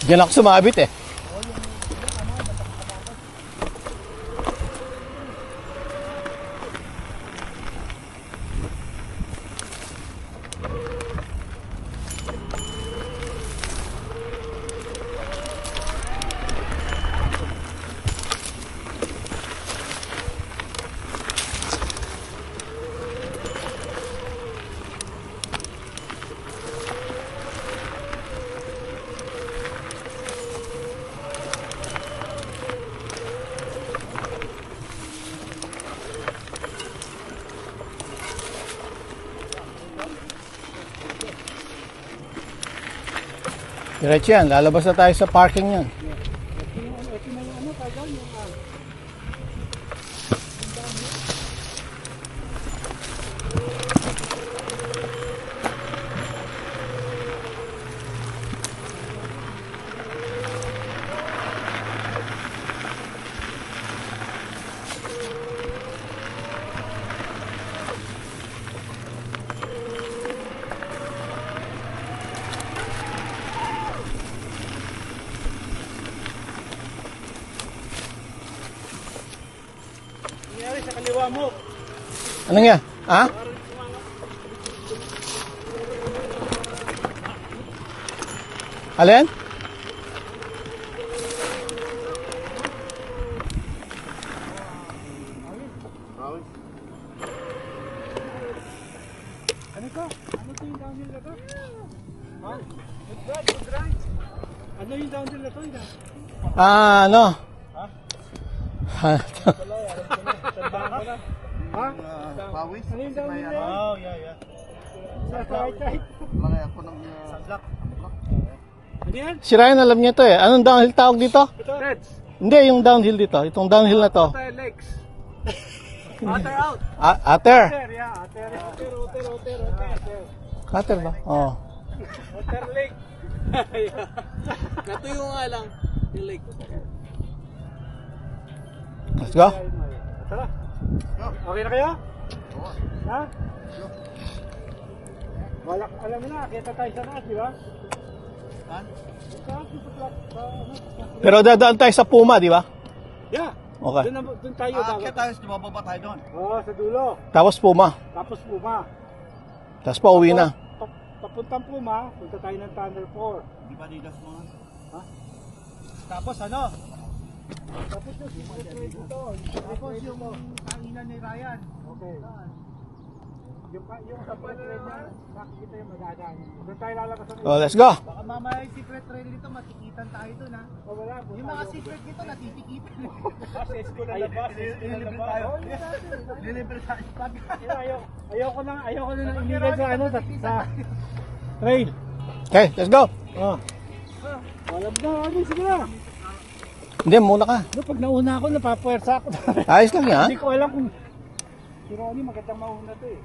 Diyan ako sumabit eh. Diretso yan, lalabas na tayo sa parking yan. Sa kaliwa mo. Ano nga? Ha? Alin? Ano to? Ano to yung downhill na to? Ha? Good ride. Ano yung downhill na to? Ano? Ha? Pawis? Ano yung downhill na? Oh, yeah. Right. Lagay ako ng Sunblock. Ano yan? Si Ryan alam niya to eh. Anong downhill tawag dito? Reds. Hindi, yung downhill dito. Itong downhill na to. Water legs. Water out. Ater. Water, yeah. Water. Cutter ba? Oo. Water leg. Natuyo nga lang. Yung leg. Let's go. Tara. Okay na kayo? Ha? Walak, alam mo na, kita tayo sa taas, di ba? Saan? Pero dadaan tayo sa Puma, di ba? Yeah. Okay. Doon tayo Aakyat dapat. tayo, bumaba tayo doon. Oo, sa dulo. Tapos Puma. Tapos Puma. Tapos pauwi na. Papuntang Puma, punta tayo ng Tunnel 4. Di ba dito sa mga? Ha? Tapos ano? Tapos yung dito. Tapos yung tanginan ni Ryan. Okay. Yung kapal na naman, makikita yung madadaan. Doon tayo lalabas ng Oh, let's go. baka mamaya yung secret trail dito, matikitan tayo doon ha. O wala. Yung mga secret dito, natitikitan. Sesko na labas. Lilibre tayo. Lilibre tayo. Ayoko na inigal sa ano, sa trail. Okay, let's go. Oh. Walang na, sige na. Hindi, muna ka. No, pag nauna ako, napapuwersa ako. Ayos lang yan. Hindi ko alam kung si Ronnie magandang mauna to eh.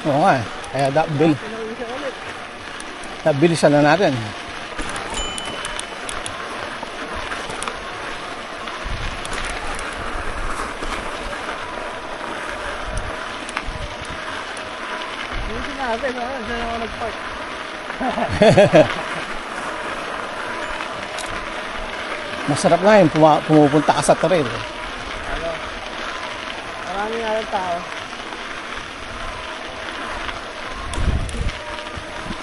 Oo nga eh. Kaya Pinawisan ulit. bilisan na natin. Yung sinabi, saan ako nag-park? Masarap nga yun, pumupunta ka sa trail. Ano? Marami nga yung tao.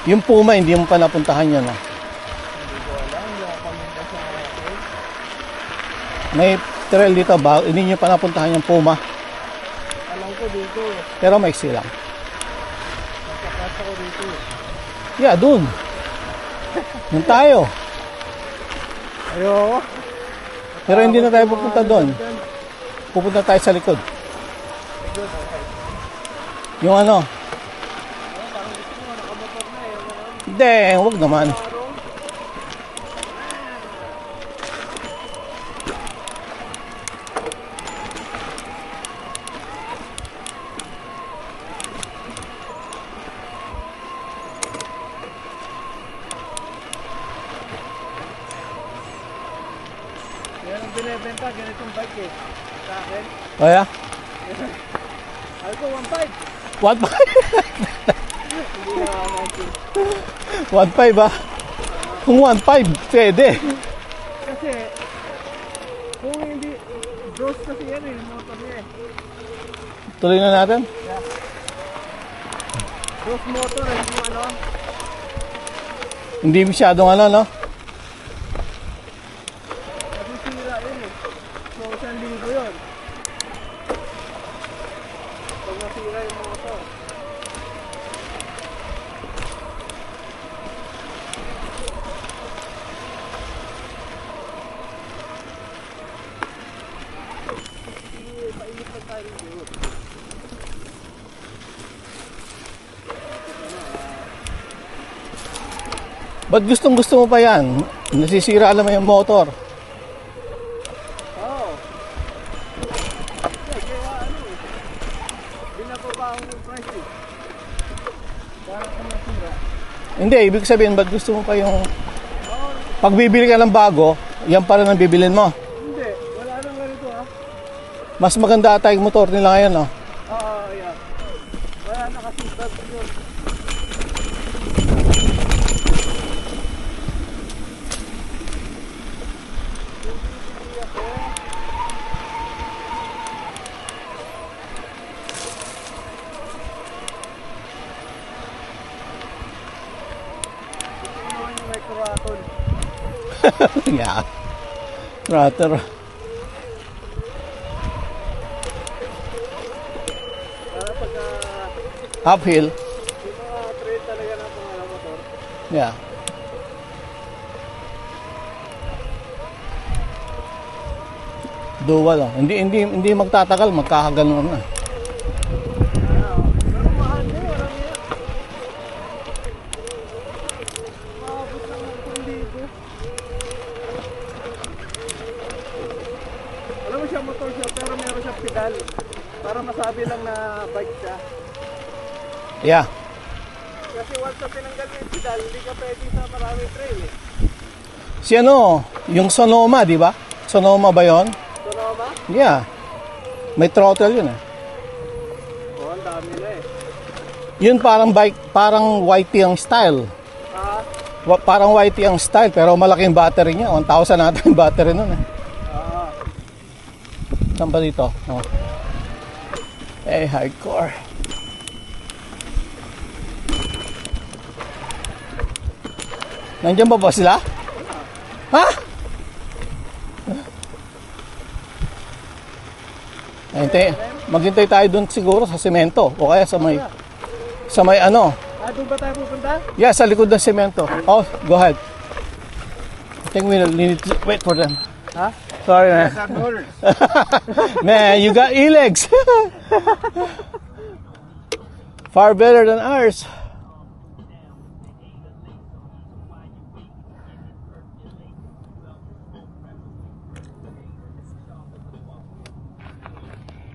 Yung Puma, hindi mo pa napuntahan yun. Ah. Hindi ko alam, hindi ako pamunta sa trail. May trail dito ba? Hindi nyo pa napuntahan yung Puma. Alam ko dito eh. Pero maiksi lang. Nagkakas ako dito eh. Yeah, dun. Dun tayo. Ayoko. Pero hindi na tayo pupunta doon. Pupunta tayo sa likod. Yung ano? Hindi, huwag naman. Yan ang binibenta, ganitong bike eh. Sa akin. O yeah? Ay ko, 1.5. 1.5? Hindi na ako 1.5 ba? Kung 1.5, pwede. Kasi, kung hindi, Bros kasi yan eh, yung motor niya eh. Tuloy na natin. Bros motor eh, yung ano. Hindi masyadong ano, no? Kasi sira yun eh. So, 1,000 yun. Pag nasira yung motor. Painit na tayo dito. Ba't gustong gusto mo pa yan? Nasisira alam mo yung motor. Oo. Kaya ano eh. Binababa ang price eh. Para kung nasira. Hindi, ibig sabihin, ba't gusto mo pa yung... Oo. Pag bibili ka ng bago, yan pa rin ang bibilin mo. Hindi. Wala nang ganito ah. Mas maganda ata yung motor nila ngayon, no? Oo, yeah. Wala na kasi start yun. Micro-aton. Yeah. Ratter. Para pagka Uphill. yung mga trail talaga ng mga motor. Yeah. Dual, oh. Hindi magtatagal, magkakaganon na. Pero mahal na yun, walang yan. Maabot ng 1,000. Alam mo siya motor siya pero meron siyang pedal. Para masabi lang na bike siya. Yeah. Kasi once na tinanggal mo yung pedal, hindi ka pwede sa maraming trail eh. Si ano, yung Sonoma, di ba? Sonoma ba yon? Sonoma? Yeah. May throttle yun, eh. Oo, ang dami na eh. Yun parang bike, parang YT ang style. Ah, Parang YT ang style, pero malaking battery niya. 1,000 nata yung battery nun, eh. ah. Saan ba dito? Oh. Eh, hardcore. Nandiyan ba sila? Ha? Maghintay tayo doon siguro sa semento o kaya sa may ano. Ah, doon ba tayo pupunta? Yeah, sa likod ng semento. Oh, go ahead. I think we need to wait for them. Ha? Sorry, man. Man, you got e-legs. Far better than ours.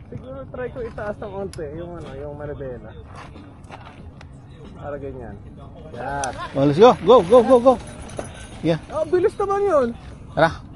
Siguro try ko itaas Taas ng onte, yung ano, yung manibela. Para ganyan. Yan. Oh, let's go. Go, go, go, go. Yeah. Oh, bilis naman yun. Tara.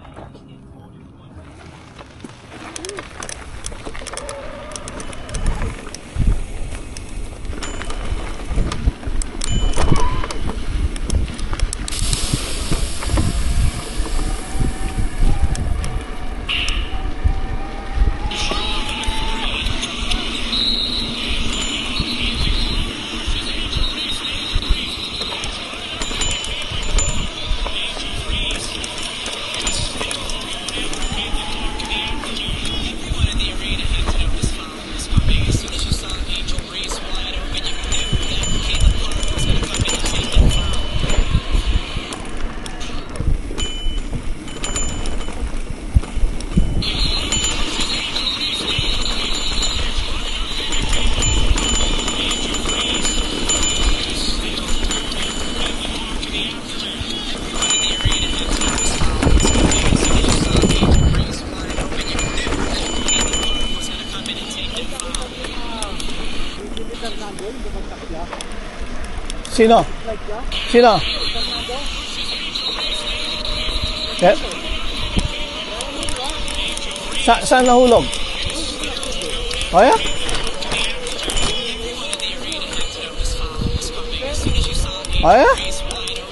Sino? Sino? Eh? Saan nahulog? Oh, yeah? Oh, yeah?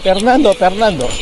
Fernando.